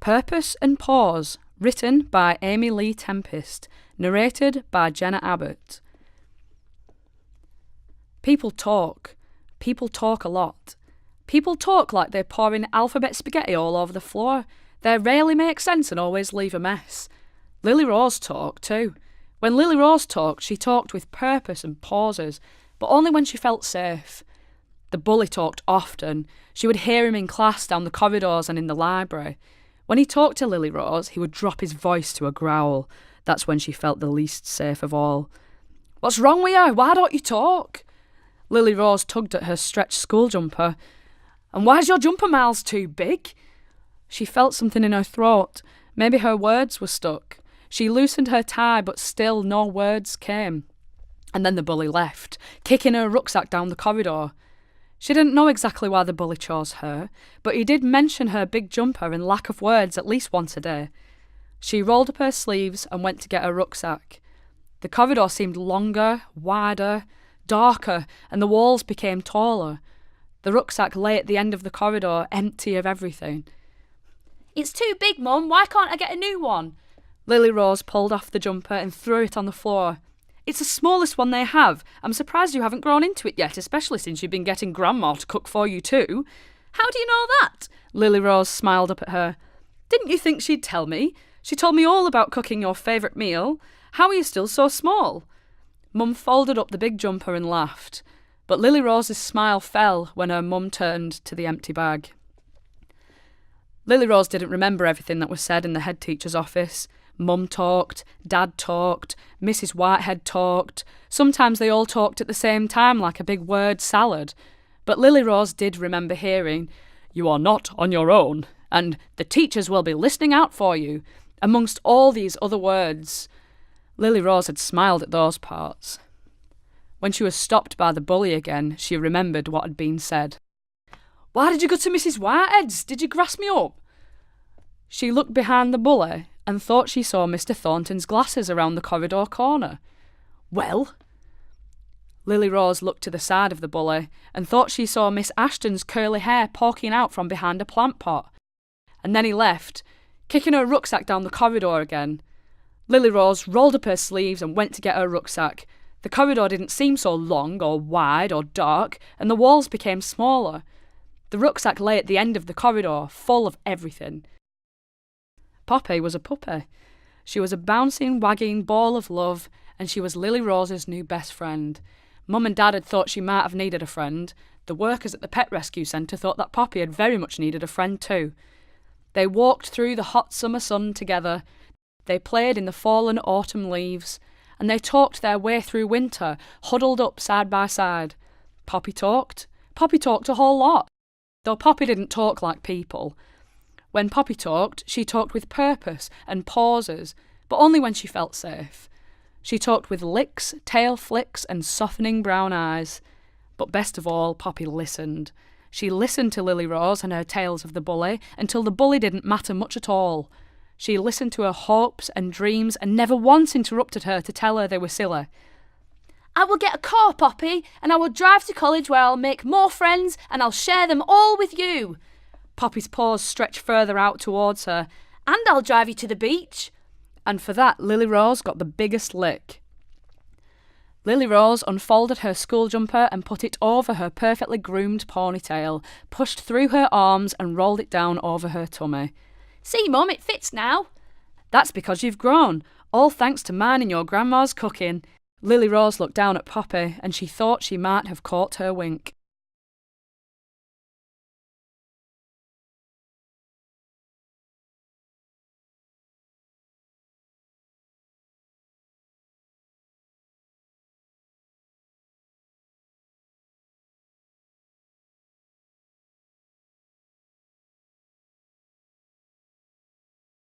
Purpose and Paws, written by Amy Lee Tempest, narrated by Jenna Abbott. People talk. People talk a lot. People talk like they're pouring alphabet spaghetti all over the floor. They rarely make sense and always leave a mess. Lilly Rose talked too. When Lilly Rose talked, she talked with purpose and pauses, but only when she felt safe. The bully talked often. She would hear him in class, down the corridors and in the library. When he talked to Lilly Rose, he would drop his voice to a growl. That's when she felt the least safe of all. "What's wrong with you? Why don't you talk?" Lilly Rose tugged at her stretched school jumper. "And why's your jumper miles too big?" She felt something in her throat. Maybe her words were stuck. She loosened her tie, but still no words came. And then the bully left, kicking her rucksack down the corridor. She didn't know exactly why the bully chose her, but he did mention her big jumper and lack of words at least once a day. She rolled up her sleeves and went to get her rucksack. The corridor seemed longer, wider, darker, and the walls became taller. The rucksack lay at the end of the corridor, empty of everything. "It's too big, Mum. Why can't I get a new one?" Lilly Rose pulled off the jumper and threw it on the floor. "It's the smallest one they have. I'm surprised you haven't grown into it yet, especially since you've been getting Grandma to cook for you too." "How do you know that?" Lilly Rose smiled up at her. "Didn't you think she'd tell me? She told me all about cooking your favourite meal. How are you still so small?" Mum folded up the big jumper and laughed, but Lilly Rose's smile fell when her mum turned to the empty bag. Lilly Rose didn't remember everything that was said in the head teacher's office. Mum talked, Dad talked, Mrs. Whitehead talked. Sometimes they all talked at the same time like a big word salad. But Lilly Rose did remember hearing, "You are not on your own," and "the teachers will be listening out for you," amongst all these other words. Lilly Rose had smiled at those parts. When she was stopped by the bully again, she remembered what had been said. "Why did you go to Mrs. Whitehead's? Did you grass me up?" She looked behind the bully and thought she saw Mr. Thornton's glasses around the corridor corner. "Well?" Lilly Rose looked to the side of the bully and thought she saw Miss Ashton's curly hair poking out from behind a plant pot. And then he left, kicking her rucksack down the corridor again. Lilly Rose rolled up her sleeves and went to get her rucksack. The corridor didn't seem so long or wide or dark, and the walls became smaller. The rucksack lay at the end of the corridor, full of everything. Poppy was a puppy. She was a bouncing, wagging ball of love, and she was Lilly Rose's new best friend. Mum and Dad had thought she might have needed a friend. The workers at the pet rescue centre thought that Poppy had very much needed a friend too. They walked through the hot summer sun together. They played in the fallen autumn leaves, and they talked their way through winter, huddled up side by side. Poppy talked. Poppy talked a whole lot, though Poppy didn't talk like people. When Poppy talked, she talked with purpose and pauses, but only when she felt safe. She talked with licks, tail flicks, and softening brown eyes. But best of all, Poppy listened. She listened to Lilly Rose and her tales of the bully until the bully didn't matter much at all. She listened to her hopes and dreams and never once interrupted her to tell her they were silly. "I will get a car, Poppy, and I will drive to college where I'll make more friends and I'll share them all with you." Poppy's paws stretched further out towards her. "And I'll drive you to the beach." And for that, Lilly Rose got the biggest lick. Lilly Rose unfolded her school jumper and put it over her perfectly groomed ponytail, pushed through her arms and rolled it down over her tummy. "See, Mum, it fits now." "That's because you've grown, all thanks to mine and your grandma's cooking." Lilly Rose looked down at Poppy and she thought she might have caught her wink.